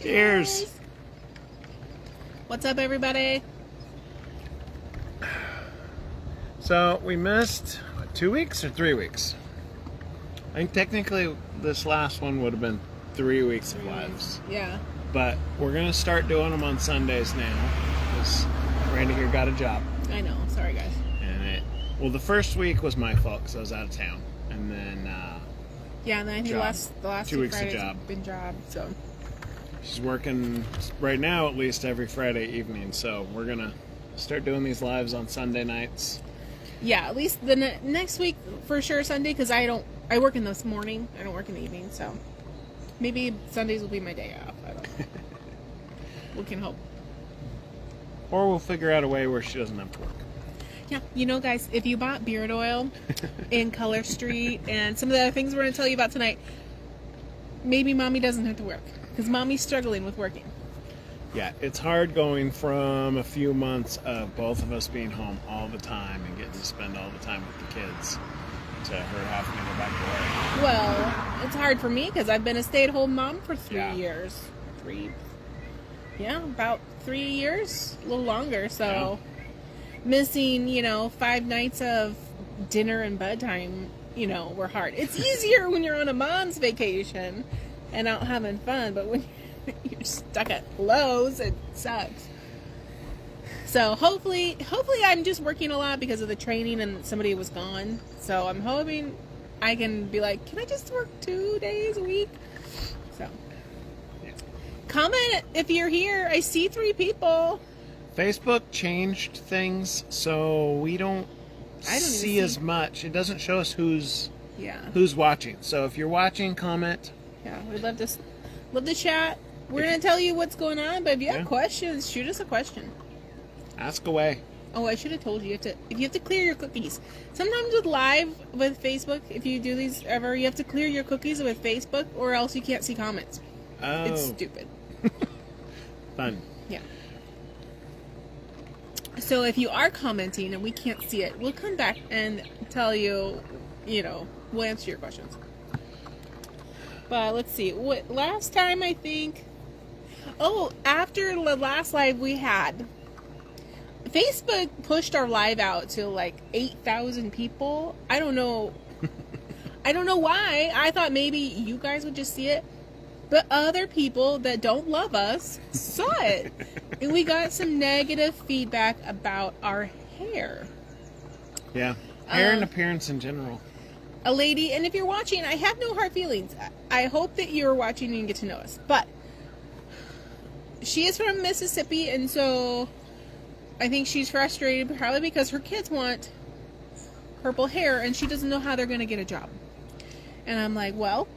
Cheers. What's up, everybody? So we missed 2 weeks or 3 weeks. I think technically this last one would have been 3 weeks of lives. Yeah. But we're going to start doing them on Sundays now because Randy here got a job. I know. Sorry, guys. And the first week was my fault because I was out of town. And then yeah, and then I think the last 2 weeks Fridays of job. have been job, so. She's working right now at least every Friday evening. So we're going to start doing these lives on Sunday nights. Yeah, at least the next week for sure Sunday, because I work in this morning. I don't work in the evening, so maybe Sundays will be my day off. I don't know. We can hope. Or we'll figure out a way where she doesn't have to work. Yeah, you know, guys, if you bought beard oil in Color Street and some of the other things we're going to tell you about tonight, maybe Mommy doesn't have to work, because Mommy's struggling with working. Yeah, it's hard going from a few months of both of us being home all the time and getting to spend all the time with the kids to her having to go back to work. Well, it's hard for me because I've been a stay-at-home mom for 3 years. About 3 years, a little longer. So missing, 5 nights of dinner and bedtime, were hard. It's easier when you're on a mom's vacation and out having fun, but when you're stuck at Lowe's, it sucks. So hopefully I'm just working a lot because of the training and somebody was gone. So I'm hoping I can be like, can I just work 2 days a week? So comment if you're here. I see 3 people. Facebook changed things so we don't see as much. It doesn't show us who's watching. So if you're watching, comment. Yeah, we'd love to chat. We're going to tell you what's going on, but if you have questions, shoot us a question. Ask away. Oh, I should have told you. If you have to clear your cookies. Sometimes with Facebook, if you do these ever, you have to clear your cookies with Facebook or else you can't see comments. Oh. It's stupid. Fun. Yeah. So if you are commenting and we can't see it, we'll come back and tell you, we'll answer your questions. But let's see. Last time I think... Oh, after the last live we had, Facebook pushed our live out to like 8,000 people. I don't know. I don't know why. I thought maybe you guys would just see it. But other people that don't love us saw it. And we got some negative feedback about our hair. Yeah. Hair and appearance in general. A lady, and if you're watching, I have no hard feelings. I hope that you're watching and get to know us. But she is from Mississippi, and so I think she's frustrated probably because her kids want purple hair, and she doesn't know how they're going to get a job. And I'm like, well,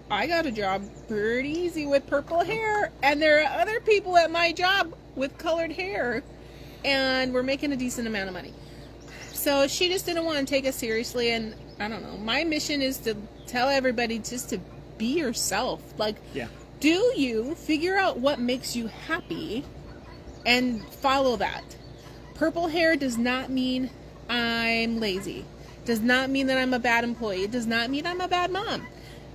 I got a job pretty easy with purple hair, and there are other people at my job with colored hair, and we're making a decent amount of money. So she just didn't want to take us seriously, and I don't know. My mission is to tell everybody just to be yourself. Like, do you figure out what makes you happy and follow that. Purple hair does not mean I'm lazy. Does not mean that I'm a bad employee. It does not mean I'm a bad mom.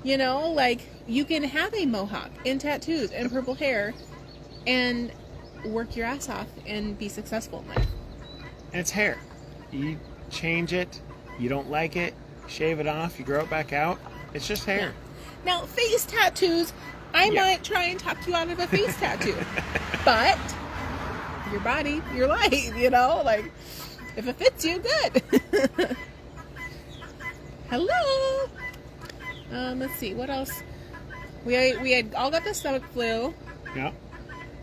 You can have a mohawk and tattoos and purple hair and work your ass off and be successful in life. It's hair. You change it. You don't like it. Shave it off. You grow it back out. It's just hair. Yeah. Now, face tattoos, I might try and talk you out of a face tattoo. But your body, your life, if it fits you, good. Hello. Let's see, what else? We had all got the stomach flu. Yeah.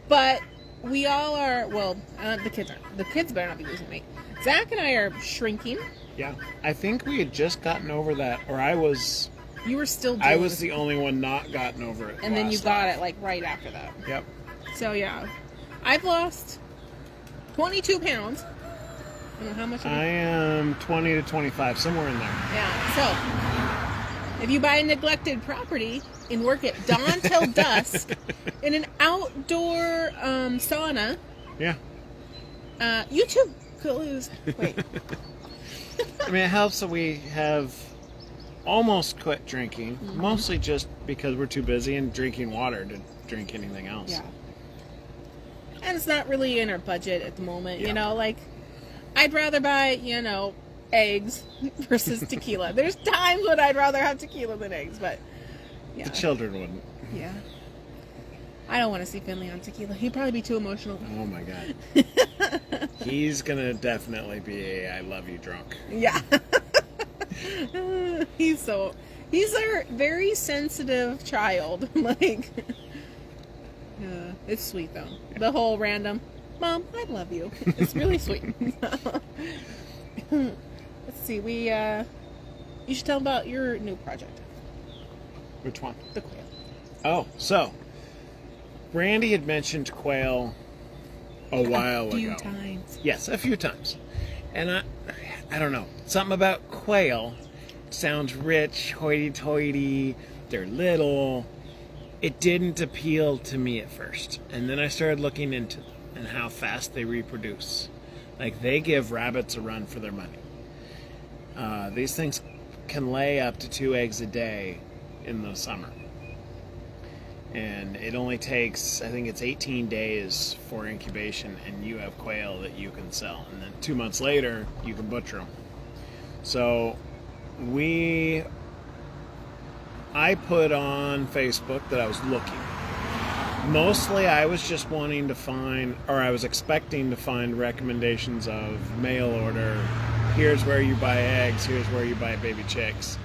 But we all are, the kids aren't. The kids better not be losing weight. Zach and I are shrinking. Yeah. I think we had just gotten over that, or I was... You were still doing I was the only one not gotten over it. And then you got it, right after that. Yep. So, yeah. I've lost 22 pounds. I don't know how much I am 20 to 25, somewhere in there. Yeah. So, if you buy a neglected property and work at dawn till dusk in an outdoor sauna, you too could lose. Wait. I mean, it helps that we have almost quit drinking, mostly just because we're too busy and drinking water to drink anything else. Yeah. And it's not really in our budget at the moment, Yeah. you know, like, I'd rather buy, you know, eggs versus tequila. There's times when I'd rather have tequila than eggs, but, yeah. The children wouldn't. Yeah. I don't want to see Finley on tequila. He'd probably be too emotional. Oh my God. He's gonna definitely be a I love you drunk. Yeah. He's a very sensitive child. Like, it's sweet though. The whole random, Mom, I love you. It's really sweet. Let's see. You should tell about your new project. Which one? The quail. Oh, so Brandy had mentioned quail a while ago. A few times. Yes, a few times. And I don't know. Something about quail sounds rich, hoity-toity. They're little. It didn't appeal to me at first. And then I started looking into them and how fast they reproduce. Like, they give rabbits a run for their money. These things can lay up to 2 eggs a day in the summer. And it only takes, I think it's 18 days for incubation, and you have quail that you can sell. And then 2 months later, you can butcher them. So I put on Facebook that I was looking. Mostly I was just wanting to find, or I was expecting to find recommendations of mail order. Here's where you buy eggs, here's where you buy baby chicks.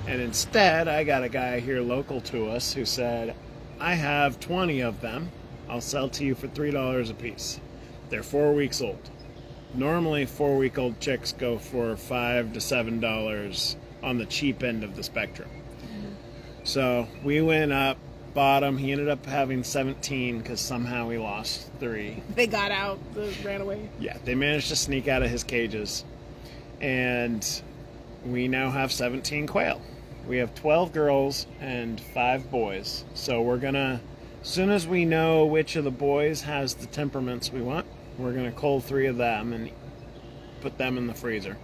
And instead, I got a guy here local to us who said, I have 20 of them. I'll sell to you for $3 a piece. They're 4 weeks old. Normally, 4-week-old chicks go for $5 to $7 on the cheap end of the spectrum. So we went up, bought him. He ended up having 17 because somehow he lost 3. They got out, ran away. Yeah, they managed to sneak out of his cages. And we now have 17 quail. We have 12 girls and 5 boys. So we're going to, as soon as we know which of the boys has the temperaments we want, we're going to cull 3 of them and put them in the freezer.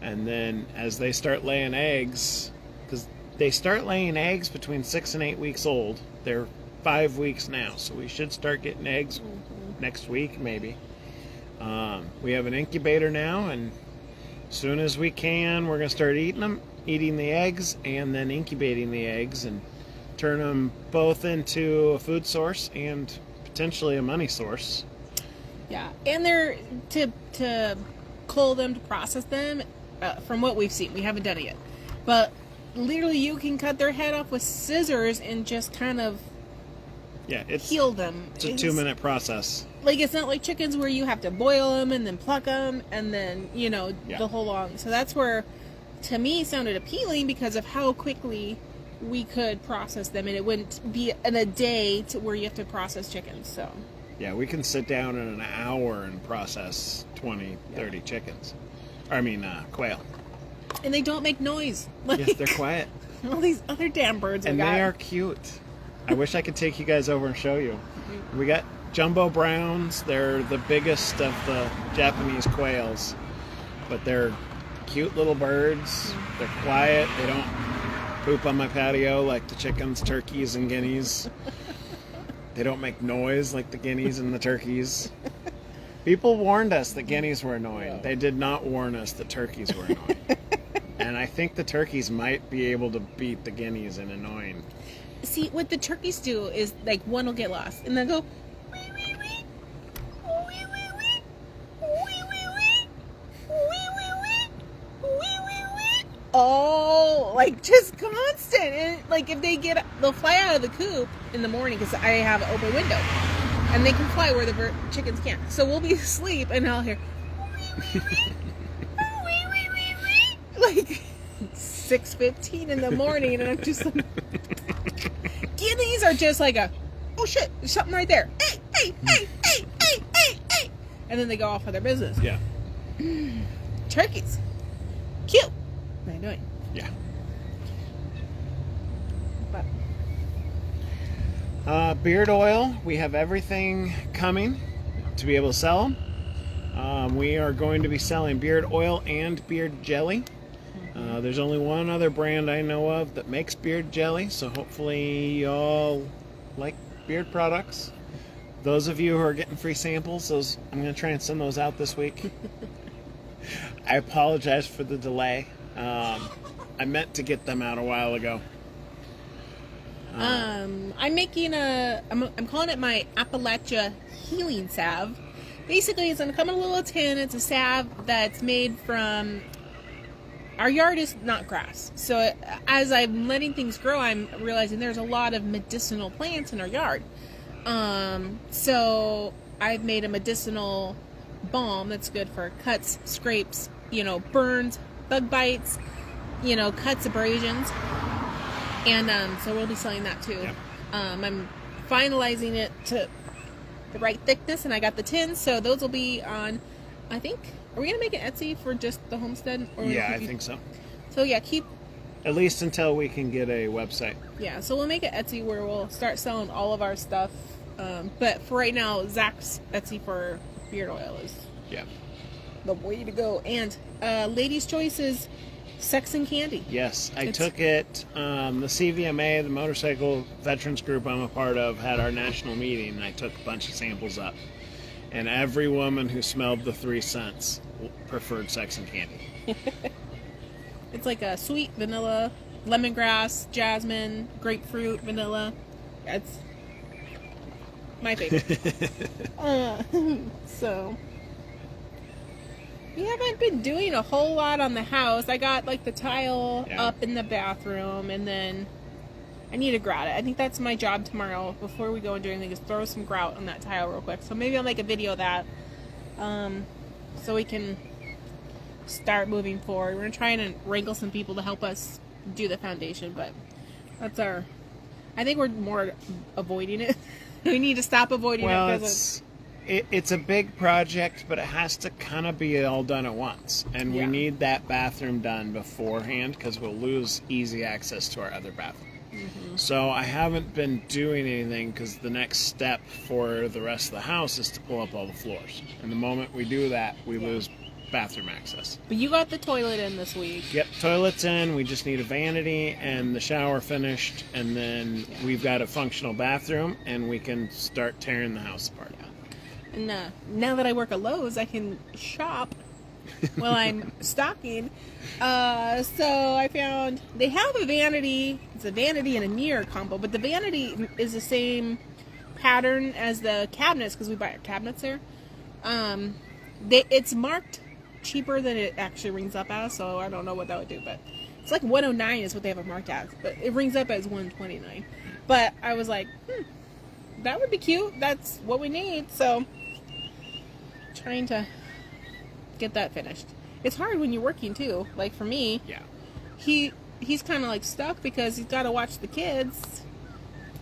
And then as they start laying eggs, because they start laying eggs between 6 and 8 weeks old. They're 5 weeks now, so we should start getting eggs next week, maybe. We have an incubator now, and as soon as we can, we're going to start eating them, eating the eggs, and then incubating the eggs, and turn them both into a food source and potentially a money source. Yeah, and they're to cull them, to process them. From what we've seen, we haven't done it yet, but literally you can cut their head off with scissors and just kind of heal them. It's a 2-minute process. Like, it's not like chickens where you have to boil them and then pluck them and then, the whole long. So that's where, to me, sounded appealing because of how quickly we could process them, and it wouldn't be in a day to where you have to process chickens. So yeah, we can sit down in an hour and process 20, 30 chickens. Quail. And they don't make noise. Yes, they're quiet. All these other damn birds. And they are cute. I wish I could take you guys over and show you. We got jumbo browns. They're the biggest of the Japanese quails. But they're cute little birds. They're quiet. They don't poop on my patio like the chickens, turkeys, and guineas. They don't make noise like the guineas and the turkeys. People warned us that guineas were annoying. They did not warn us that turkeys were annoying. And I think the turkeys might be able to beat the guineas in annoying. See, what the turkeys do is, like, one will get lost, and they'll go, wee, wee, wee, wee, wee, wee, wee, wee, wee, wee, wee, wee, wee, wee. Oh, like, just constant. And, like, if they'll fly out of the coop in the morning, because I have an open window, and they can fly where the chickens can't. So we'll be asleep, and I'll hear, wee, wee, wee, wee, wee, wee, like 6:15 in the morning, and I'm just like, guineas are just like oh shit, there's something right there. Hey, hey, hey, hey, hey, hey, hey. And then they go off with their business. Yeah. Turkeys. Cute. What are you doing? Yeah. But beard oil, we have everything coming to be able to sell them. We are going to be selling beard oil and beard jelly. There's only one other brand I know of that makes beard jelly, so hopefully y'all like beard products. Those of you who are getting free samples, I'm going to try and send those out this week. I apologize for the delay. I meant to get them out a while ago. I'm making I'm calling it my Appalachia healing salve. Basically, it's gonna come in a little tin. It's a salve that's made from, our yard is not grass. So as I'm letting things grow, I'm realizing there's a lot of medicinal plants in our yard. So I've made a medicinal balm that's good for cuts, scrapes, burns, bug bites, cuts, abrasions. And so we'll be selling that too. Yep. I'm finalizing it to the right thickness, and I got the tins, so those will be on, I think, are we going to make an Etsy for just the Homestead? Or Yeah, I think so. So yeah, keep... At least until we can get a website. Yeah, so we'll make an Etsy where we'll start selling all of our stuff. But for right now, Zach's Etsy for beard oil is the way to go. And Ladies' Choice is Sex and Candy. Yes, I took it. The CVMA, the motorcycle veterans group I'm a part of, had our national meeting, and I took a bunch of samples up. And every woman who smelled the 3 scents preferred Sex and Candy. It's like a sweet vanilla, lemongrass, jasmine, grapefruit, vanilla. It's my favorite. So we haven't been doing a whole lot on the house. I got like the tile up in the bathroom, and then I need to grout it. I think that's my job tomorrow before we go and do anything, is throw some grout on that tile real quick. So maybe I'll make a video of that, so we can start moving forward. We're going to try and wrangle some people to help us do the foundation, but that's I think we're more avoiding it. We need to stop avoiding it because it's a big project, but it has to kind of be all done at once. And we need that bathroom done beforehand because we'll lose easy access to our other bathroom. Mm-hmm. So I haven't been doing anything because the next step for the rest of the house is to pull up all the floors. And the moment we do that, we lose bathroom access. But you got the toilet in this week. Yep, toilet's in. We just need a vanity and the shower finished, and then we've got a functional bathroom, and we can start tearing the house apart. And now that I work at Lowe's, I can shop while I'm stocking. So I found they have a vanity. It's a vanity and a mirror combo, but the vanity is the same pattern as the cabinets because we buy our cabinets there. It's marked cheaper than it actually rings up as, so I don't know what that would do, but it's like $109 is what they have it marked as, but it rings up as $129. But I was like, that would be cute. That's what we need. So trying to get that finished. It's hard when you're working too. Like for me, he's kind of like stuck because he's got to watch the kids.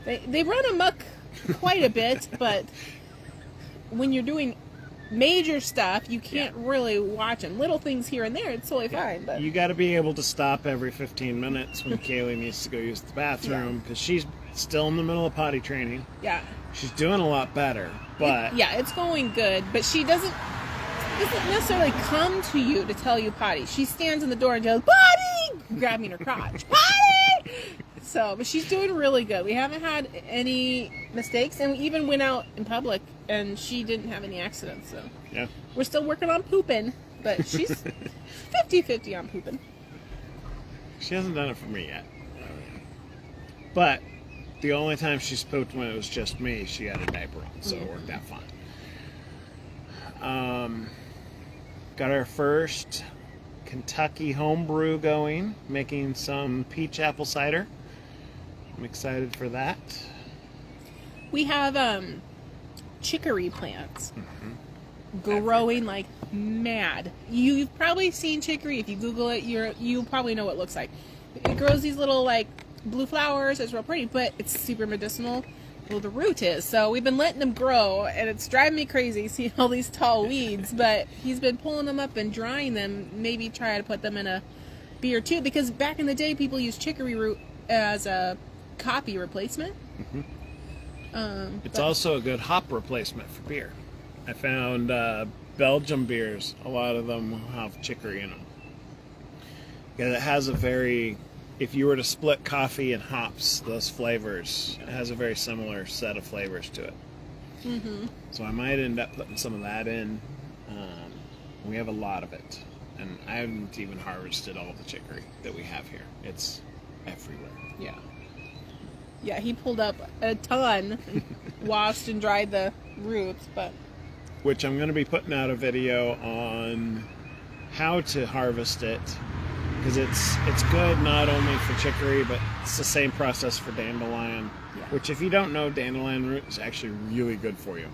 They run amok quite a bit, but when you're doing major stuff, you can't really watch them. Little things here and there, it's totally fine. But you got to be able to stop every 15 minutes when Kaylee needs to go use the bathroom because she's still in the middle of potty training. Yeah, she's doing a lot better, but it's going good. But she doesn't necessarily come to you to tell you potty. She stands in the door and goes potty, grabbing her crotch, potty. So, but she's doing really good. We haven't had any mistakes, and we even went out in public, and she didn't have any accidents. So, we're still working on pooping, but she's 50-50 on pooping. She hasn't done it for me yet. But the only time she's pooped when it was just me, she had a diaper on, so it worked out fine. Got our first Kentucky homebrew going, making some peach apple cider. I'm excited for that. We have chicory plants growing like mad. You've probably seen chicory. If you Google it, you'll probably know what it looks like. It grows these little like blue flowers. It's real pretty, but it's super medicinal. Well, the root is. So we've been letting them grow, and it's driving me crazy seeing all these tall weeds. But he's been pulling them up and drying them. Maybe try to put them in a beer too, because back in the day, people used chicory root as a coffee replacement. It's also a good hop replacement for beer. I found Belgium beers, a lot of them have chicory in them. Because it has a very, if you were to split coffee and hops, those flavors, it has a very similar set of flavors to it. Mm-hmm. So I might end up putting some of that in. We have a lot of it. And I haven't even harvested all the chicory that we have here. It's everywhere. Yeah. Yeah, he pulled up a ton, washed and dried the roots, but... Which I'm going to be putting out a video on how to harvest it. Because it's good not only for chicory, but it's the same process for dandelion. Yeah. Which, if you don't know, dandelion root is actually really good for you.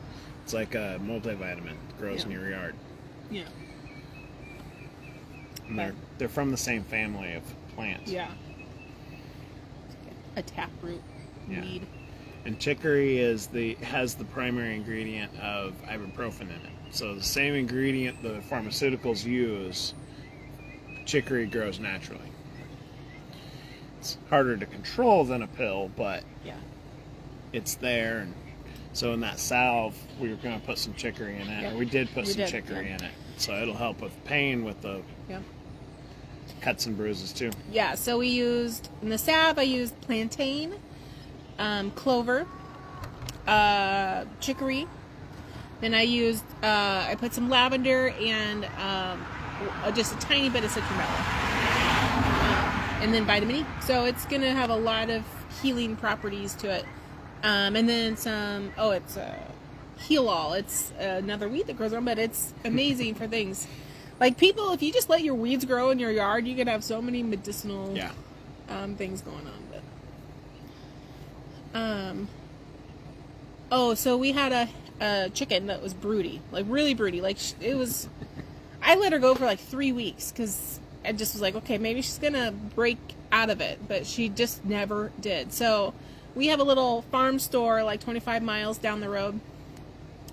It's like a multivitamin. It grows in your yard. Yeah. And they're from the same family of plants. Yeah. A taproot weed. And chicory has the primary ingredient of ibuprofen in it. So the same ingredient the pharmaceuticals use, chicory grows naturally. It's harder to control than a pill, but it's there. And so in that salve, we were going to put some chicory in it. Yeah. We did put some chicory in it. So it'll help with pain with the cuts and bruises too. Yeah, so we used, in the salve, I used plantain, clover, chicory. Then I used, I put some lavender and just a tiny bit of citronella. And then vitamin E. So it's going to have a lot of healing properties to it. And then some, it's Heal All. It's another weed that grows on, but it's amazing for things. Like, people, if you just let your weeds grow in your yard, you can have so many medicinal things going on. But so we had a chicken that was broody, like really broody. Like, it was, I let her go for like 3 weeks because I just was like, okay, maybe she's gonna break out of it, but she just never did. So we have a little farm store like 25 miles down the road.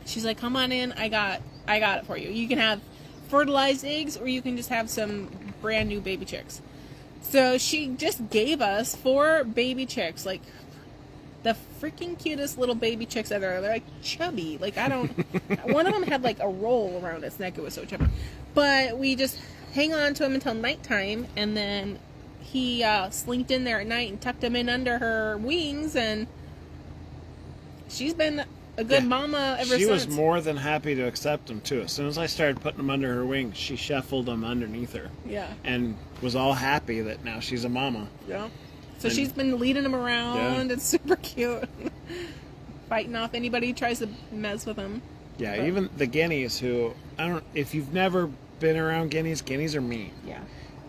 She's like, come on in, I got it for you. You can have fertilized eggs, or you can just have some brand new baby chicks. So she just gave us 4 baby chicks, like the freaking cutest little baby chicks ever. They're like chubby. Like, I don't. One of them had like a roll around its neck. It was so chubby. But we just hang on to him until nighttime, and then he slinked in there at night and tucked him in under her wings, and she's been a good mama ever since. She was more than happy to accept him too. As soon as I started putting him under her wings, she shuffled him underneath her. Yeah. And was all happy that now she's a mama. Yeah. So she's been leading him around. Yeah. It's super cute. Fighting off anybody who tries to mess with him. Yeah, but even the guineas, who, if you've never been around guineas are mean. Yeah.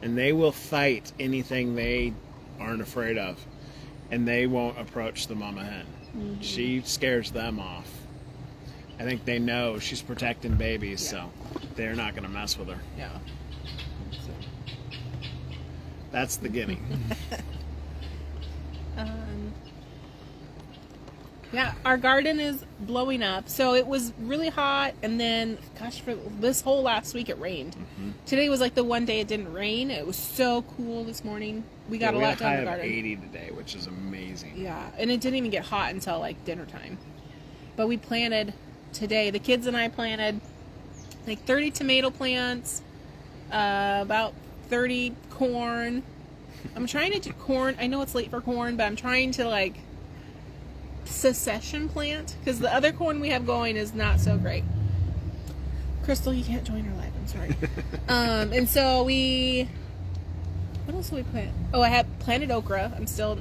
And they will fight anything they aren't afraid of. And they won't approach the mama hen. Mm-hmm. She scares them off. I think they know she's protecting babies, so they're not going to mess with her. Yeah. So. That's the guinea. Yeah, our garden is blowing up. So it was really hot, and then, gosh, for this whole last week it rained. Mm-hmm. Today was like the one day it didn't rain. It was so cool this morning. We got a lot done in the garden. We had a high of 80 today, which is amazing. Yeah, and it didn't even get hot until like dinner time. But we planted today. The kids and I planted like 30 tomato plants, about 30 corn. I'm trying to do corn. I know it's late for corn, but I'm trying to like succession plant, because the other corn we have going is not so great. Crystal, you can't join our live, I'm sorry. And so what else did we plant? I had planted okra. I'm still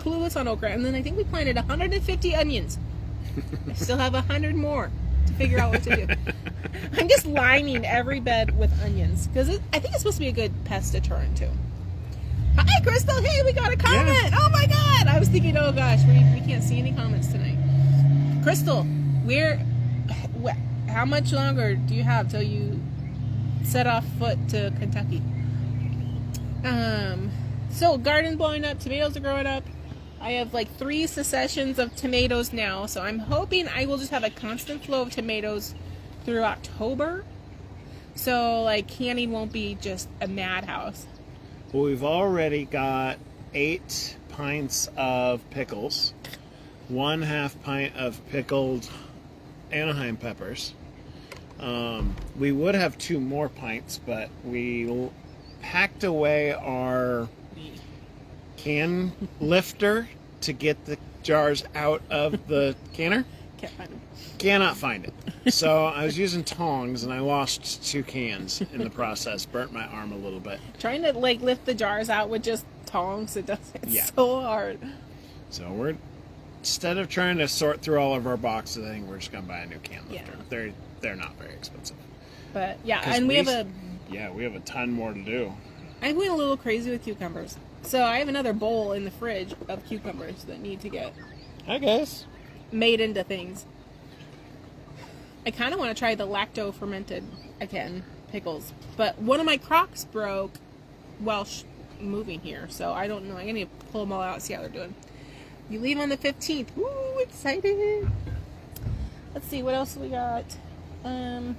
clueless on okra. And then I think we planted 150 onions. I still have 100 more to figure out what to do. I'm just lining every bed with onions, because I think it's supposed to be a good pest deterrent too. Hi, Crystal. Hey, we got a comment. Yeah. Oh, my God. I was thinking, oh, gosh, we can't see any comments tonight. Crystal, how much longer do you have till you set off foot to Kentucky? So garden blowing up, tomatoes are growing up. I have like 3 successions of tomatoes now, so I'm hoping I will just have a constant flow of tomatoes through October. So like canning won't be just a madhouse. Well, we've already got 8 pints of pickles, 1/2 pint of pickled Anaheim peppers. We would have 2 more pints, but we packed away our can lifter to get the jars out of the canner. Can't find them. Cannot find it. So I was using tongs and I lost 2 cans in the process. Burnt my arm a little bit. Trying to like lift the jars out with just tongs, it's Yeah. so hard. So we're, instead of trying to sort through all of our boxes, I think we're just gonna buy a new can lifter. Yeah. They're not very expensive. But yeah, 'Cause and we have we have a ton more to do. I went a little crazy with cucumbers. So I have another bowl in the fridge of cucumbers that need to get Hi guys. made into things. I kind of want to try the lacto fermented again pickles, but one of my Crocs broke while moving here, so I don't know. I'm gonna pull them all out and see how they're doing. You leave on the 15th. Woo, excited! Let's see what else we got. I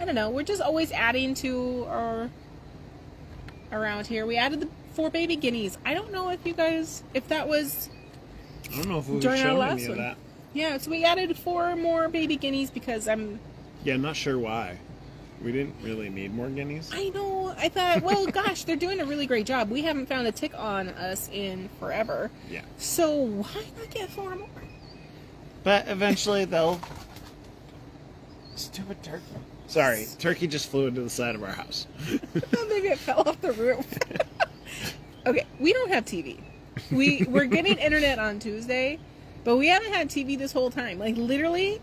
don't know. We're just always adding to our around here. We added the 4 baby guineas. I don't know if you guys, if that was I don't know if we've during our shown last any of one. that. Yeah, so we added 4 more baby guineas because Yeah, I'm not sure why. We didn't really need more guineas. I know. I thought, well, gosh, they're doing a really great job. We haven't found a tick on us in forever. Yeah. So why not get 4 more? But eventually they'll... Stupid turkey. Sorry, turkey just flew into the side of our house. Maybe it fell off the roof. Okay, we don't have TV. We're getting internet on Tuesday, but we haven't had TV this whole time. Like, literally,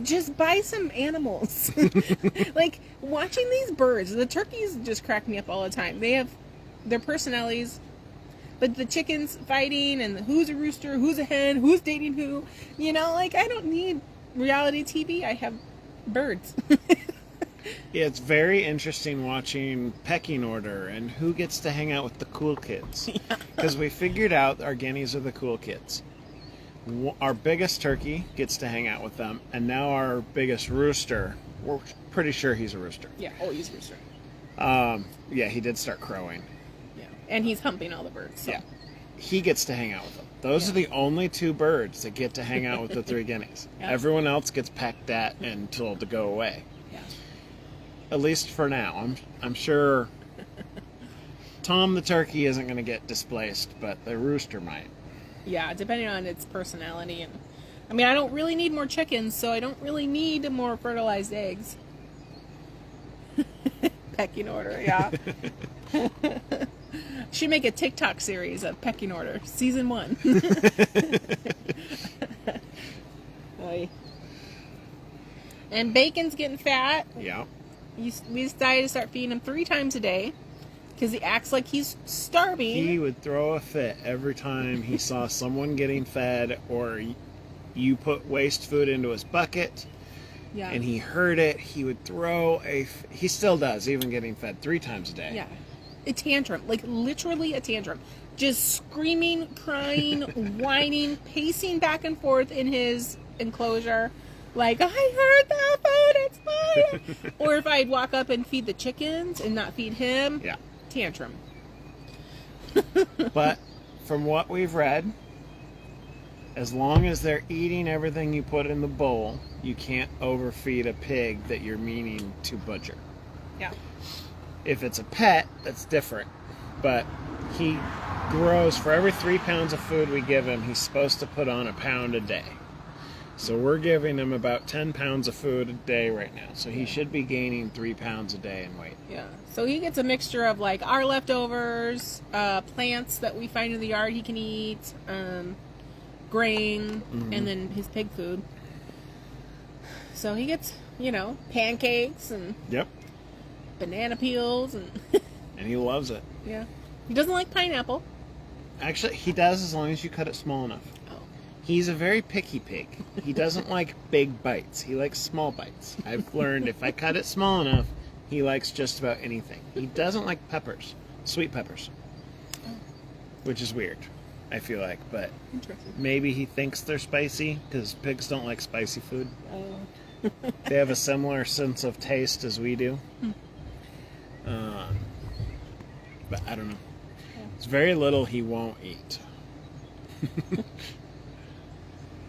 just buy some animals. Like, watching these birds, the turkeys just crack me up all the time. They have their personalities, but the chickens fighting and who's a rooster, who's a hen, who's dating who. You know, like, I don't need reality TV. I have birds. Yeah, it's very interesting watching pecking order and who gets to hang out with the cool kids. Because we figured out our guineas are the cool kids. Our biggest turkey gets to hang out with them, and now our biggest rooster, we're pretty sure he's a rooster. Yeah, he's a rooster. Yeah, he did start crowing. Yeah, and he's humping all the birds. So. Yeah, he gets to hang out with them. Those are the only 2 birds that get to hang out with the 3 guineas. Yeah. Everyone else gets pecked at and told to go away. Yeah. At least for now. I'm sure Tom the turkey isn't going to get displaced, but the rooster might. Yeah, depending on its personality. And I mean, I don't really need more chickens, so I don't really need more fertilized eggs. Pecking order, yeah. Should make a TikTok series of pecking order, season 1. Oy. And Bacon's getting fat. Yeah. We decided to start feeding him 3 times a day because he acts like he's starving. He would throw a fit every time he saw someone getting fed or you put waste food into his bucket. Yeah. And he heard it. He would throw he still does, even getting fed 3 times a day. Yeah. A tantrum. Like, literally a tantrum. Just screaming, crying, whining, pacing back and forth in his enclosure. Like, I heard the food, it's mine. Or if I'd walk up and feed the chickens and not feed him. Yeah. Tantrum. But from what we've read, as long as they're eating everything you put in the bowl, you can't overfeed a pig that you're meaning to butcher. Yeah. If it's a pet, that's different. But he grows, for every 3 pounds of food we give him, he's supposed to put on 1 pound a day. So we're giving him about 10 pounds of food a day right now. So he should be gaining 3 pounds a day in weight. Yeah. So he gets a mixture of, like, our leftovers, plants that we find in the yard he can eat, grain, and then his pig food. So he gets, pancakes and Yep. banana peels and And he loves it. yeah. He doesn't like pineapple. Actually, he does as long as you cut it small enough. Oh. He's a very picky pig. He doesn't like big bites. He likes small bites. I've learned if I cut it small enough, he likes just about anything. He doesn't like peppers, sweet peppers, which is weird, I feel like. But Interesting. maybe he thinks they're spicy because pigs don't like spicy food. Oh. They have a similar sense of taste as we do. But I don't know. It's very little he won't eat.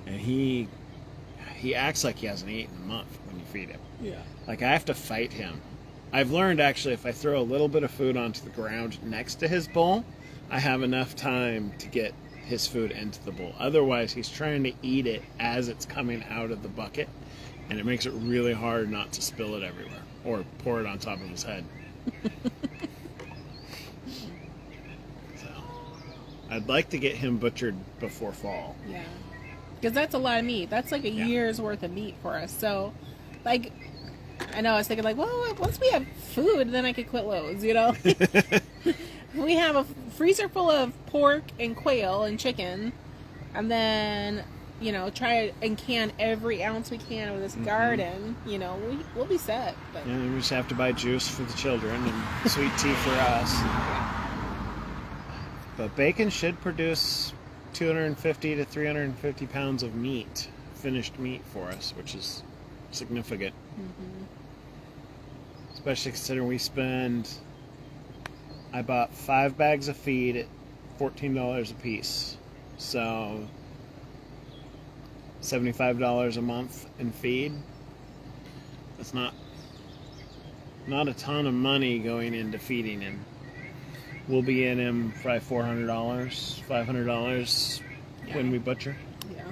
And he acts like he hasn't eaten in a month when you feed him. Yeah. Like, I have to fight him I've learned, actually, if I throw a little bit of food onto the ground next to his bowl, I have enough time to get his food into the bowl. Otherwise, he's trying to eat it as it's coming out of the bucket, and it makes it really hard not to spill it everywhere or pour it on top of his head. So, I'd like to get him butchered before fall. Yeah. Because that's a lot of meat. That's like a year's worth of meat for us. So, like, I know I was thinking, like, well, once we have food, then I could quit Lowe's, you know? We have a freezer full of pork and quail and chicken, and then, you know, try and can every ounce we can of this garden. You know, we'll be set. But. Yeah, we just have to buy juice for the children and sweet tea for us. But bacon should produce 250 to 350 pounds of meat, finished meat for us, which is significant. Especially considering I bought 5 bags of feed at $14 a piece. So $75 a month in feed. That's not a ton of money going into feeding him. We'll be in him probably $400, $500 when we butcher. Yeah.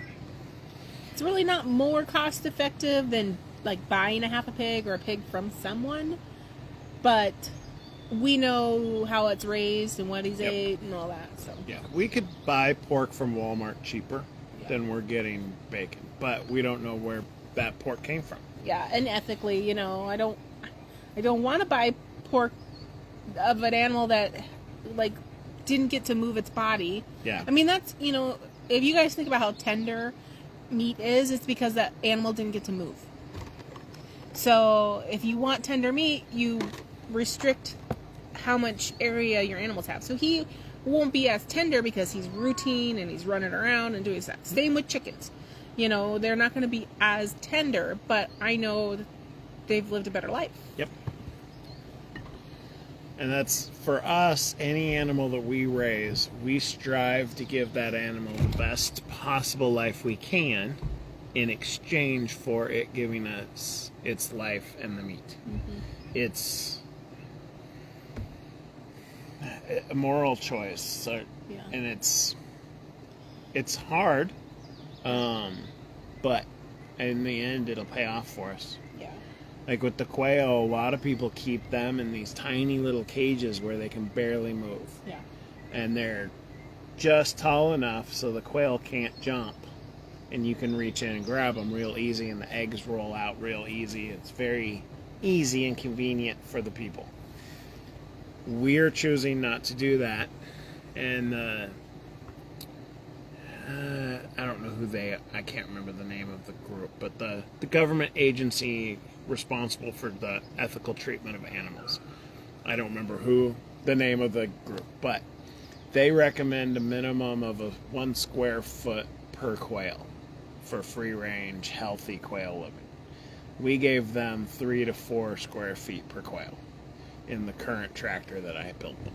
It's really not more cost effective than like buying a half a pig or a pig from someone, but we know how it's raised and what he's ate and all that. So yeah, we could buy pork from Walmart cheaper than we're getting bacon, but we don't know where that pork came from. Yeah, and ethically, you know, I don't want to buy pork of an animal that like didn't get to move its body. Yeah. I mean, that's, you know, if you guys think about how tender meat is, it's because that animal didn't get to move. So if you want tender meat, you restrict how much area your animals have. So he won't be as tender because he's routine and he's running around and doing stuff. Same with chickens. You know, they're not going to be as tender, but I know that they've lived a better life. Yep. And that's, for us, any animal that we raise, we strive to give that animal the best possible life we can in exchange for it giving us its life and the meat. It's a moral choice, so, and it's hard, but in the end it'll pay off for us. Like with the quail, a lot of people keep them in these tiny little cages where they can barely move. Yeah. And they're just tall enough so the quail can't jump. And you can reach in and grab them real easy, and the eggs roll out real easy. It's very easy and convenient for the people. We're choosing not to do that. And I don't know I can't remember the name of the group, but the government agency responsible for the ethical treatment of animals. I don't remember the name of the group, but they recommend a minimum of 1 square foot per quail for free range, healthy quail living. We gave them 3 to 4 square feet per quail in the current tractor that I built them.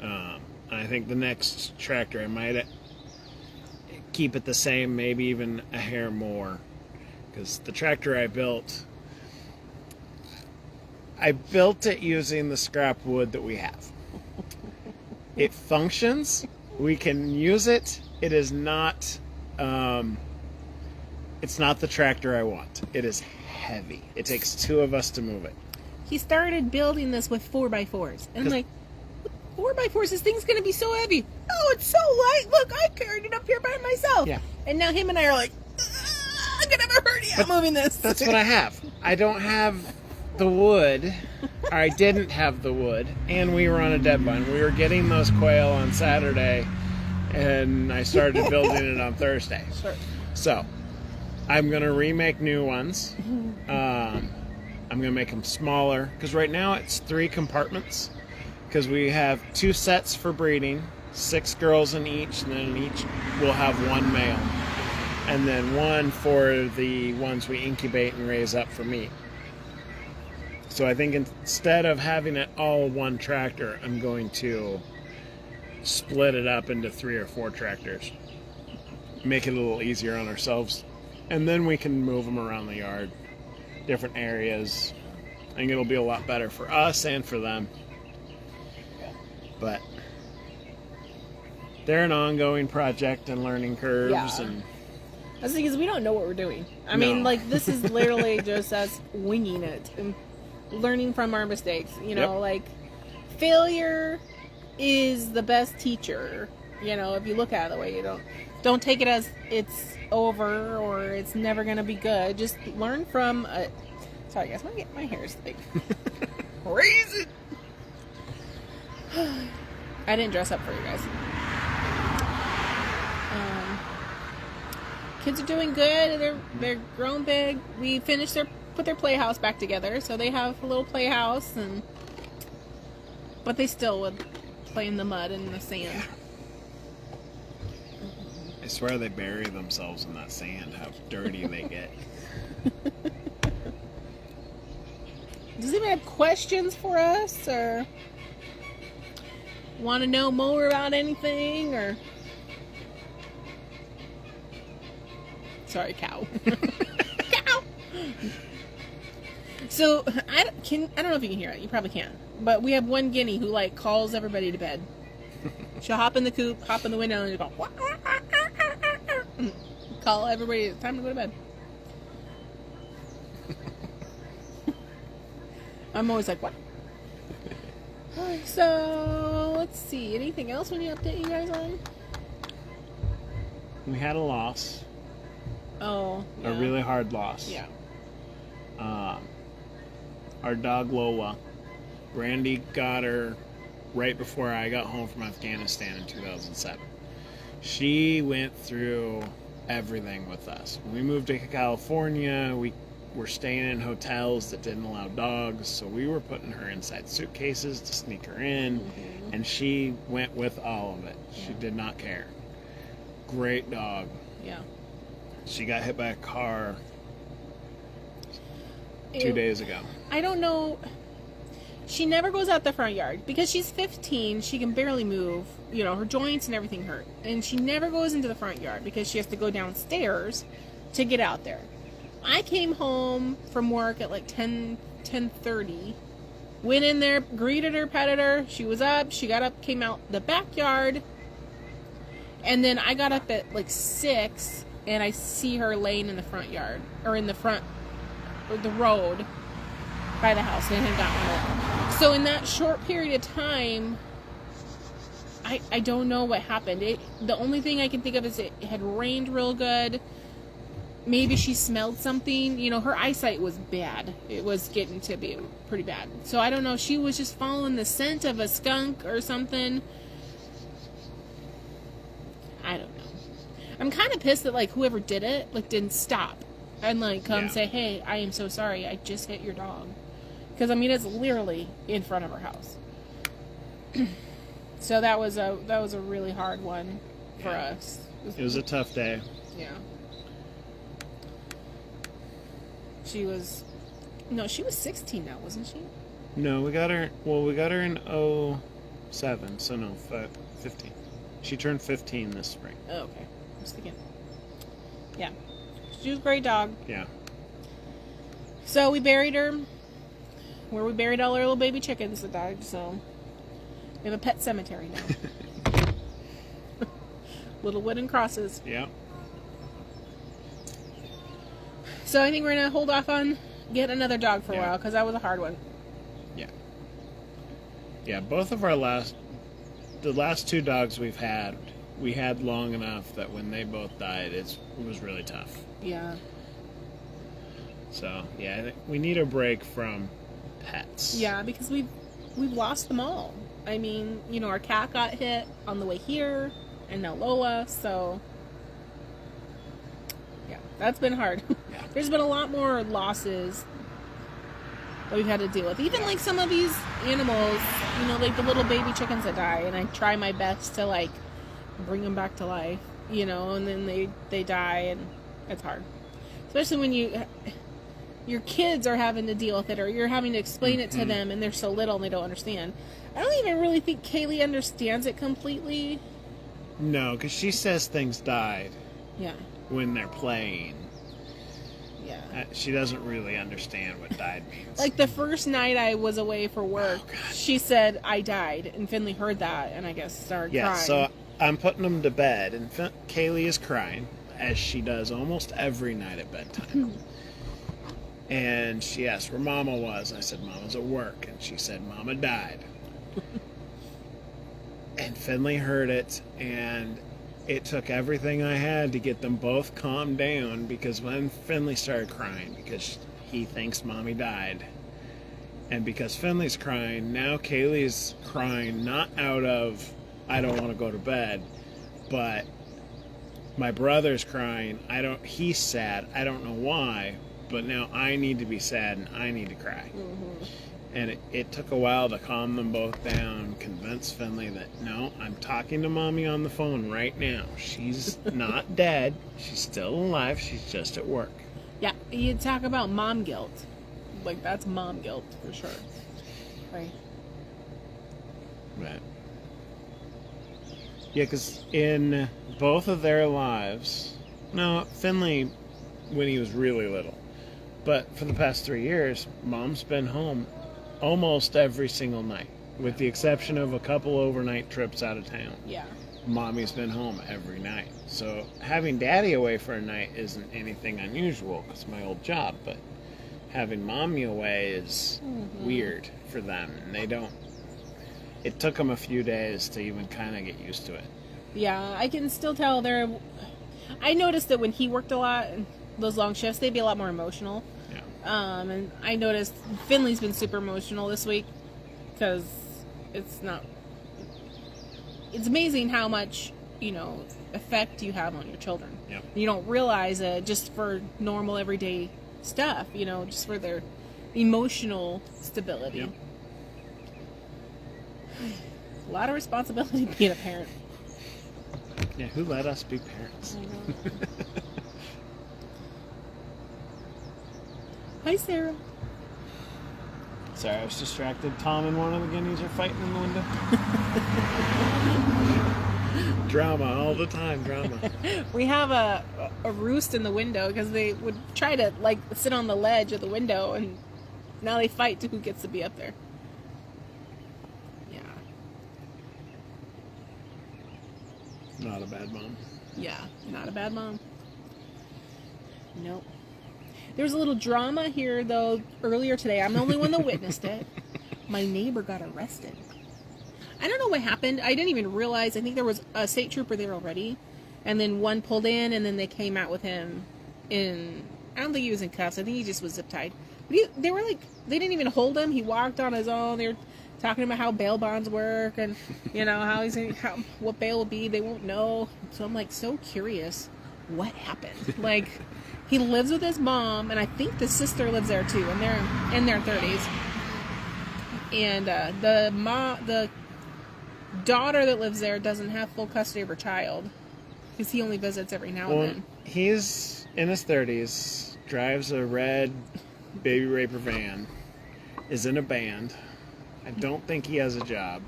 And I think the next tractor I might keep it the same, maybe even a hair more, because the tractor I built it using the scrap wood that we have. It functions. We can use it. It is not. It's not the tractor I want. It is heavy. It takes 2 of us to move it. He started building this with 4x4s, and I'm like, 4x4s, this thing's going to be so heavy. Oh, it's so light. Look, I carried it up here by myself. Yeah. And now him and I are like, I'm going to have a hernia moving this. That's what I have. I don't have the wood, or I didn't have the wood, and we were on a deadline. We were getting those quail on Saturday, and I started building it on Thursday. Sure. So, I'm going to remake new ones. I'm going to make them smaller, because right now it's 3 compartments, because we have 2 sets for breeding, 6 girls in each, and then in each we'll have 1 male, and then 1 for the ones we incubate and raise up for meat. So I think instead of having it all one tractor, I'm going to split it up into 3 or 4 tractors, make it a little easier on ourselves, and then we can move them around the yard, different areas. I think it'll be a lot better for us and for them. But they're an ongoing project and learning curves. Yeah. And that's the thing is we don't know what we're doing. I No. mean, like, this is literally just us winging it and learning from our mistakes. You know, Yep. like, failure is the best teacher. You know, if you look at it the way you don't take it as it's over or it's never going to be good. Just learn from a... Sorry, guys, my hair is like crazy. I didn't dress up for you guys. Kids are doing good. They're grown big. We finished put their playhouse back together, so they have a little playhouse, but they still would play in the mud and the sand. I swear they bury themselves in that sand, how dirty they get. Does anyone have questions for us, or want to know more about anything, or... Sorry, cow. Cow! So, I don't know if you can hear it. You probably can't. But we have one guinea who, like, calls everybody to bed. She'll hop in the coop, hop in the window, and go... Call everybody, it's time to go to bed. I'm always like, what? So, let's see. Anything else we need to update you guys on? We had a loss. Oh, yeah. A really hard loss. Yeah. Our dog Lola. Randy got her right before I got home from Afghanistan in 2007. She went through everything with us. When we moved to California, we were staying in hotels that didn't allow dogs, so we were putting her inside suitcases to sneak her in, and she went with all of it. She did not care. Great dog. Yeah. She got hit by a car 2 days ago. I don't know. She never goes out the front yard because she's 15. She can barely move. You know, her joints and everything hurt. And she never goes into the front yard because she has to go downstairs to get out there. I came home from work at like 10:30. Went in there, greeted her, petted her. She was up. She got up, came out the backyard. And then I got up at like 6 and I see her laying in the front yard or in the front or the road by the house and had gotten her. So in that short period of time, I don't know what happened. The only thing I can think of is it had rained real good. Maybe she smelled something. You know, her eyesight was bad. It was getting to be pretty bad. So I don't know. She was just following the scent of a skunk or something. I don't know. I'm kind of pissed that, like, whoever did it, like, didn't stop and, like, come say, hey, I am so sorry. I just hit your dog. Because, I mean, it's literally in front of her house. So that was a really hard one for us. It was a tough day. Yeah. She was 16 now, wasn't she? No, we got her in 07, so no, 15. She turned 15 this spring. Oh, okay. I was thinking. Yeah. She was a great dog. Yeah. So we buried her where we buried all our little baby chickens that died, so we have a pet cemetery now. Little wooden crosses. Yeah. So I think we're going to hold off on getting another dog for a while, because that was a hard one. Yeah. Yeah, both of the last two dogs we had long enough that when they both died, it was really tough. Yeah. So, yeah, I think we need a break from pets. Yeah, because we've lost them all. I mean, you know, our cat got hit on the way here, and now Lola, so... Yeah, that's been hard. Yeah. There's been a lot more losses that we've had to deal with. Even, like, some of these animals, you know, like the little baby chickens that die, and I try my best to, like, bring them back to life, you know, and then they die, and it's hard. Especially when your kids are having to deal with it, or you're having to explain it to them, and they're so little and they don't understand. I don't even really think Kaylee understands it completely. No, because she says things died. Yeah. When they're playing. Yeah. She doesn't really understand what died means. Like the first night I was away for work, Oh, God. she said I died, and Finley heard that, and I guess started Yeah, crying. so I'm putting them to bed, and Kaylee is crying, as she does almost every night at bedtime. And she asked where Mama was. I said, Mama's at work. And she said, Mama died. And Finley heard it, and it took everything I had to get them both calmed down, because when Finley started crying, because he thinks Mommy died, and because Finley's crying, now Kaylee's crying not out of, I don't want to go to bed, but my brother's crying, he's sad, I don't know why, but now I need to be sad and I need to cry. Mm-hmm. And it took a while to calm them both down, convince Finley that, no, I'm talking to Mommy on the phone right now. She's not dead. She's still alive. She's just at work. Yeah, you talk about mom guilt. Like, that's mom guilt for sure. Right. Right. Yeah, because in both of their lives, no, Finley, when he was really little, but for the past 3 years, Mom's been home almost every single night, with the exception of a couple overnight trips out of town. Yeah. Mommy's been home every night. So having Daddy away for a night isn't anything unusual, because my old job, but having Mommy away is weird for them, and they don't. It took them a few days to even kind of get used to it. Yeah, I can still tell I noticed that when he worked a lot, those long shifts, they'd be a lot more emotional. Yeah. And I noticed Finley's been super emotional this week, because it's amazing how much, effect you have on your children. Yep. You don't realize it just for normal everyday stuff, just for their emotional stability. Yep. A lot of responsibility being a parent. Yeah, who let us be parents? I know. Hi, Sarah. Sorry, I was distracted. Tom and one of the guineas are fighting in the window. Drama all the time, drama. We have a roost in the window because they would try to sit on the ledge of the window, and now they fight to who gets to be up there. Yeah. Not a bad mom. Yeah, not a bad mom. Nope. There was a little drama here, though, earlier today. I'm the only one that witnessed it. My neighbor got arrested. I don't know what happened. I didn't even realize. I think there was a state trooper there already. And then one pulled in, and then they came out with him in... I don't think he was in cuffs. I think he just was zip-tied. But they didn't even hold him. He walked on his own. They were talking about how bail bonds work and, what bail will be. They won't know. So I'm, so curious. What happened? He lives with his mom, and I think the sister lives there too, and they're in their 30s. And the daughter that lives there doesn't have full custody of her child, because he only visits every now and then. He's in his 30s, drives a red baby raper van, is in a band. I don't think he has a job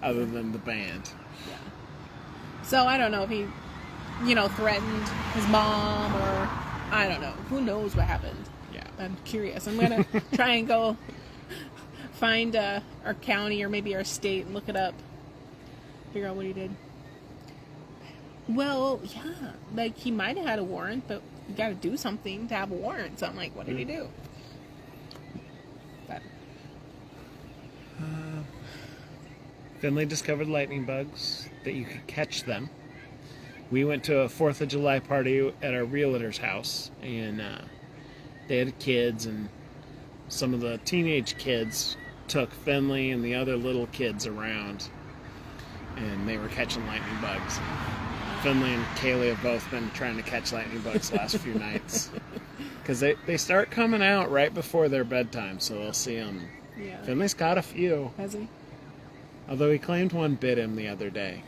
other than the band. Yeah. So I don't know if he, threatened his mom, or I don't know. Who knows what happened? Yeah. I'm curious. I'm going to try and go find our county or maybe our state and look it up. Figure out what he did. Well, yeah. He might have had a warrant, but you got to do something to have a warrant. So I'm like, what did he do? But Finley discovered lightning bugs, that you could catch them. We went to a 4th of July party at our realtor's house, and they had kids, and some of the teenage kids took Finley and the other little kids around, and they were catching lightning bugs. Finley and Kaylee have both been trying to catch lightning bugs the last few nights, because they start coming out right before their bedtime, so they'll see them. yeah. Finley's got a few, Has he? although he claimed one bit him the other day,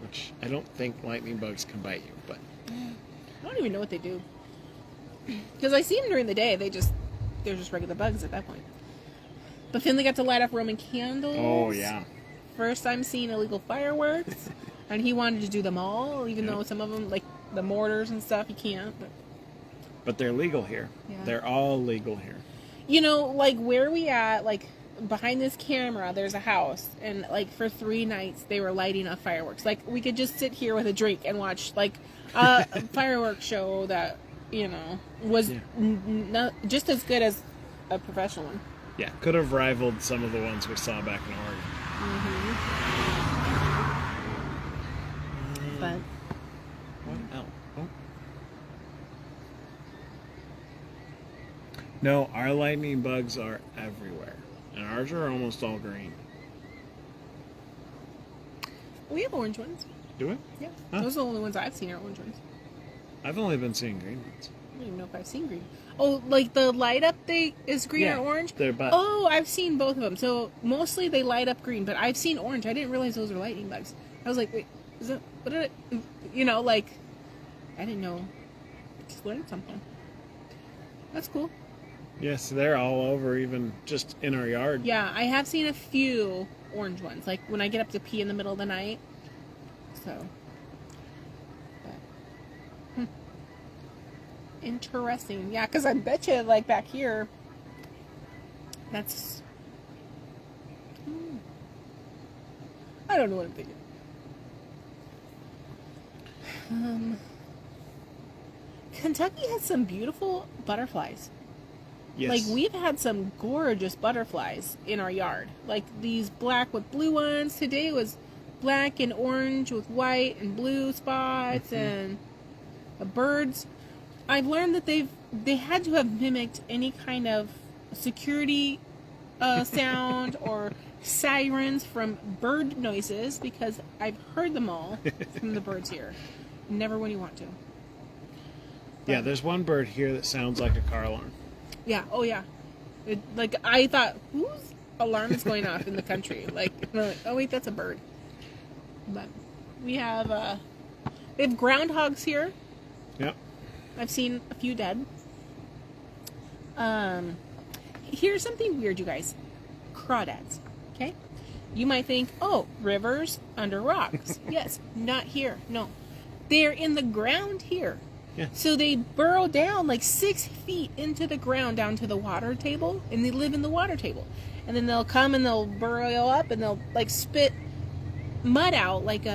which I don't think lightning bugs can bite you, but... I don't even know what they do. Because I see them during the day. They're just regular bugs at that point. But Finley got to light up Roman candles. Oh, yeah. First time seeing illegal fireworks. And he wanted to do them all, even though some of them, like the mortars and stuff, he can't. But but they're legal here. Yeah. They're all legal here. You know, like where we at, like behind this camera, there's a house, and like for 3 nights they were lighting off fireworks. Like we could just sit here with a drink and watch like a fireworks show that, you know, was not just as good as a professional one. Yeah, could have rivaled some of the ones we saw back in Oregon. But what else? Oh. No, our lightning bugs are everywhere, and ours are almost all green. we have orange ones. Do we? Yeah, Huh. those are the only ones I've seen are orange ones. I've only been seeing green ones. I don't even know if I've seen green. Oh, like the light up thing is green Yeah, or orange? they're but Oh, I've seen both of them. So mostly they light up green, but I've seen orange. I didn't realize those were lightning bugs. I was like, wait, is that, what did it, you know, like, I didn't know. Just learned something. That's cool. yes, they're all over, even just in our yard. Yeah, I have seen a few orange ones, like when I get up to pee in the middle of the night. So, but, interesting. Yeah, because I bet you, like back here, that's. I don't know what I'm thinking. Kentucky has some beautiful butterflies. Yes. Like, we've had some gorgeous butterflies in our yard. Like, these black with blue ones. Today was black and orange with white and blue spots and birds. I've learned that they had to have mimicked any kind of security sound or sirens from bird noises, because I've heard them all from the birds here. Never when you want to. Yeah, there's one bird here that sounds like a car alarm. Yeah. Oh, yeah. Like, I thought, whose alarm is going off in the country? Like, oh, wait, that's a bird. But we have groundhogs here. Yep. I've seen a few dead. Here's something weird, you guys. Crawdads. Okay? You might think, oh, rivers under rocks. Yes. Not here. No. They're in the ground here. Yeah. So they burrow down like 6 feet into the ground down to the water table, and they live in the water table. And then they'll come and they'll burrow up and they'll like spit mud out like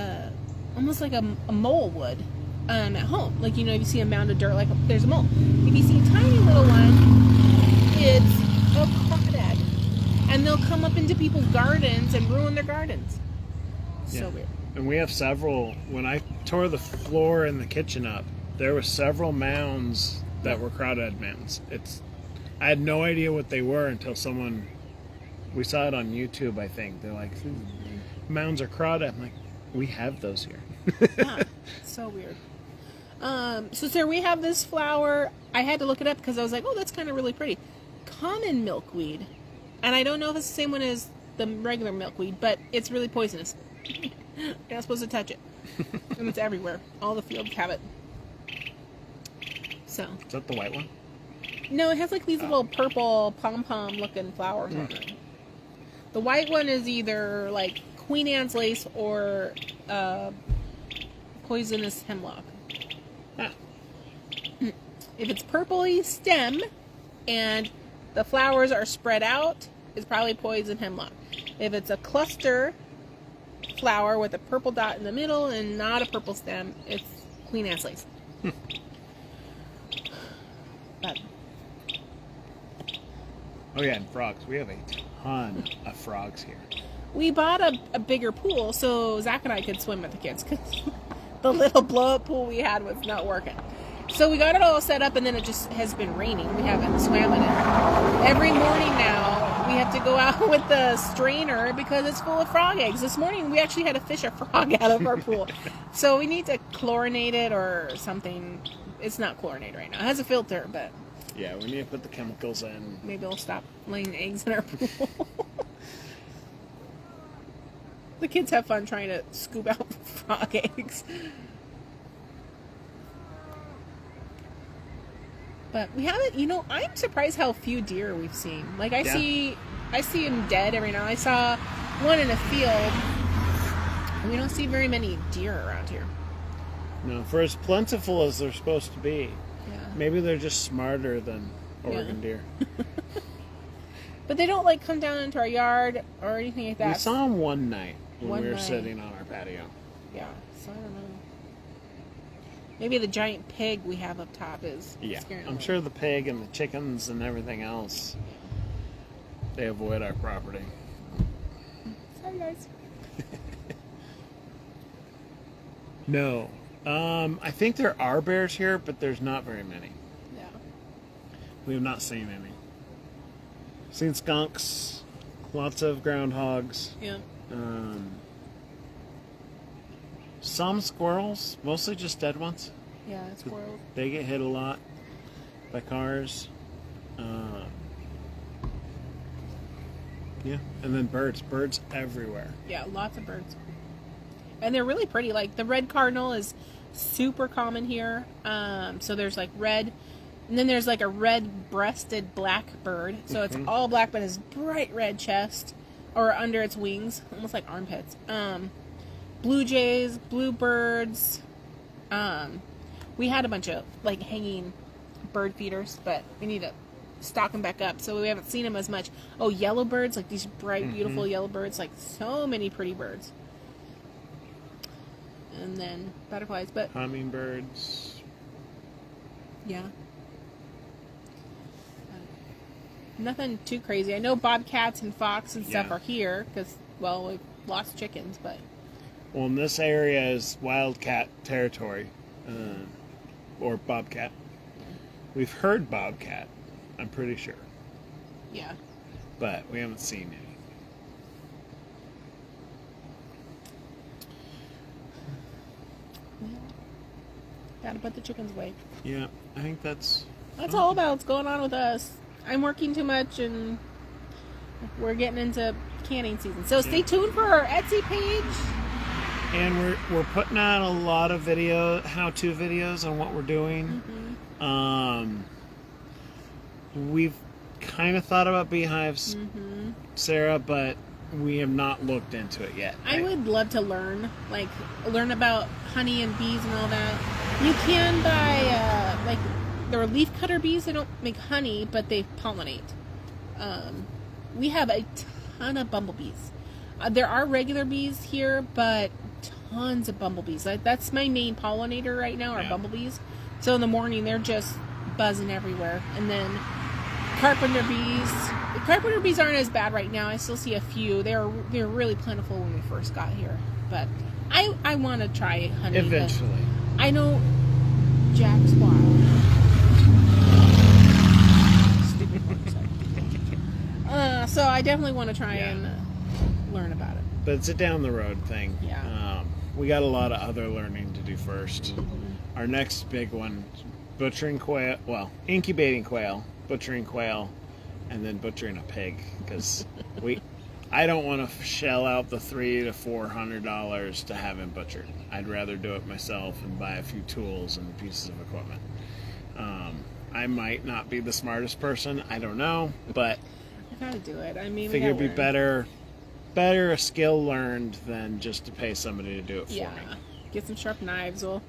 almost like a mole would at home. Like, you know, if you see a mound of dirt, like there's a mole. If you see a tiny little one, it's a crawdad. And they'll come up into people's gardens and ruin their gardens. Yeah. So weird. And we have several. When I tore the floor in the kitchen up, there were several mounds that were crawdad mounds. I had no idea what they were until we saw it on YouTube, I think. They're like, mounds are crawdad. I'm like, we have those here. Yeah, so weird. So Sarah, we have this flower. I had to look it up because I was like, oh, that's kind of really pretty. Common milkweed. And I don't know if it's the same one as the regular milkweed, but it's really poisonous. You're not supposed to touch it. And it's everywhere. All the fields have it. So. Is that the white one? No, it has like these little purple pom-pom looking flowers on it. The white one is either like Queen Anne's lace or poisonous hemlock. Ah. If it's purpley stem and the flowers are spread out, it's probably poison hemlock. If it's a cluster flower with a purple dot in the middle and not a purple stem, it's Queen Anne's lace. But, Oh yeah, and frogs. We have a ton of frogs here. we bought a bigger pool so Zach and I could swim with the kids, because the little blow-up pool we had was not working. So we got it all set up, and then it just has been raining. We haven't swam in it. Every morning now, we have to go out with the strainer because it's full of frog eggs. This morning, we actually had to fish a frog out of our pool. So we need to chlorinate it or something. It's not chlorinated right now. It has a filter, but Yeah, we need to put the chemicals in. maybe it'll stop laying eggs in our pool. The kids have fun trying to scoop out frog eggs. But we haven't, you know, I'm surprised how few deer we've seen. Like, I see them dead every now and then. I saw one in a field. We don't see very many deer around here. No, for as plentiful as they're supposed to be. Yeah. Maybe they're just smarter than Oregon deer. But they don't like come down into our yard or anything like that. We saw them one night when One we were night. sitting on our patio. Yeah, so I don't know. Maybe the giant pig we have up top is scaring I'm them. sure the pig and the chickens and everything else, they avoid our property. Sorry, guys. No. I think there are bears here, but there's not very many. Yeah. We have not seen any. Seen skunks, lots of groundhogs. Yeah. Some squirrels, mostly just dead ones. Yeah, squirrels. They get hit a lot by cars. Yeah, and then birds everywhere. Yeah, lots of birds. And they're really pretty. Like, the red cardinal is super common here. So there's, like, red. And then there's, like, a red-breasted blackbird. So it's all black, but has bright red chest. Or under its wings. Almost like armpits. Blue jays, bluebirds. We had a bunch of, like, hanging bird feeders. But we need to stock them back up. So we haven't seen them as much. Oh, yellowbirds. Like, these bright, beautiful yellowbirds. Like, so many pretty birds. And then butterflies, but Hummingbirds. yeah, nothing too crazy. I know bobcats and fox and stuff are here because, well, we've lost chickens, but Well, in this area is wildcat territory, or bobcat. We've heard bobcat, I'm pretty sure, yeah. but we haven't seen any. Gotta put the chickens away. Yeah, I think that's all about what's going on with us. I'm working too much, and we're getting into canning season. So stay tuned for our Etsy page. And we're putting out a lot of how-to videos on what we're doing. We've kind of thought about beehives, Sarah, but we have not looked into it yet. I would love to learn about honey and bees and all that. You can buy, there are leaf cutter bees. They don't make honey, but they pollinate. We have a ton of bumblebees. There are regular bees here, but tons of bumblebees. That's my main pollinator right now, are bumblebees. So in the morning, they're just buzzing everywhere. And then carpenter bees. The carpenter bees aren't as bad right now. I still see a few. They're really plentiful when we first got here. But I want to try honey. Eventually. I know Jack's wild. Stupid motorcycle. So I definitely want to try and learn about it. But it's a down the road thing. Yeah. We got a lot of other learning to do first. Our next big one, butchering quail, incubating quail, butchering quail, and then butchering a pig, because I don't want to shell out the $300 to $400 to have him butchered. I'd rather do it myself and buy a few tools and pieces of equipment. I might not be the smartest person, I don't know, but I gotta do it. I mean, figure it'd be better a skill learned than just to pay somebody to do it for me. Get some sharp knives. Well,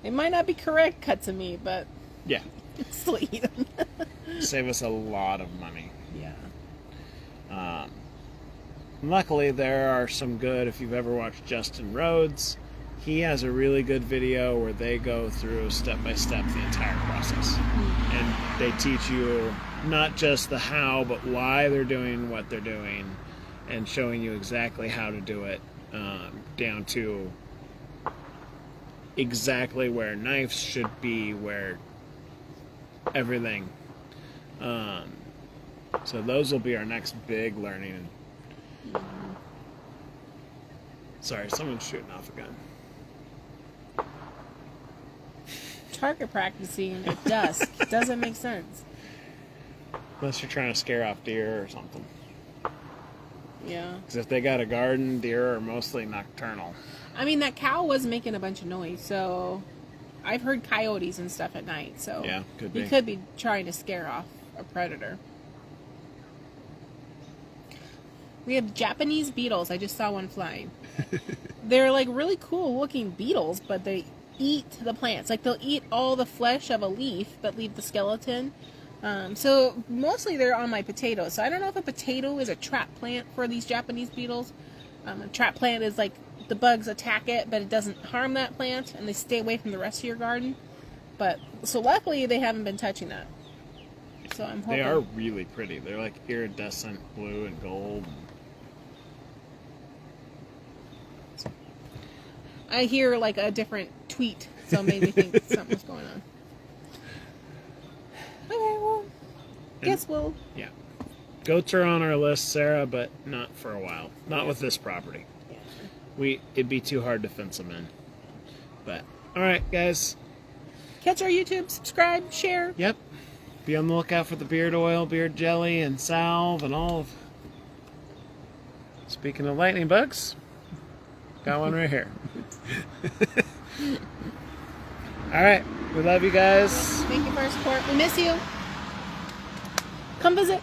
it might not be correct cuts of meat, but Yeah. still eat them. Save us a lot of money. Yeah. Luckily, there are some good, if you've ever watched Justin Rhodes, he has a really good video where they go through step by step the entire process. And they teach you not just the how, but why they're doing what they're doing, and showing you exactly how to do it, down to exactly where knives should be, where everything. So those will be our next big learning. Sorry, someone's shooting off a gun. Target practicing at dusk doesn't make sense. Unless you're trying to scare off deer or something. Yeah. Because if they got a garden, deer are mostly nocturnal. I mean, that cow was making a bunch of noise, so I've heard coyotes and stuff at night. So Yeah, could be. he could be trying to scare off a predator. We have Japanese beetles. I just saw one flying. They're like really cool looking beetles, but they eat the plants. Like, they'll eat all the flesh of a leaf, but leave the skeleton. So mostly they're on my potatoes. So I don't know if a potato is a trap plant for these Japanese beetles. A trap plant is like the bugs attack it, but it doesn't harm that plant, and they stay away from the rest of your garden. But so luckily they haven't been touching that. So I'm hoping. They are really pretty. They're like iridescent blue and gold. I hear like a different tweet, so it made me think something's going on. Okay, well, guess we'll. Yeah. Goats are on our list, Sarah, but not for a while. Not with this property. Yeah. It'd be too hard to fence them in. But all right, guys. Catch our YouTube, subscribe, share. Yep. Be on the lookout for the beard oil, beard jelly, and salve, and all of. Speaking of lightning bugs, got one right here. All right. We love you guys. Thank you for your support. We miss you. Come visit.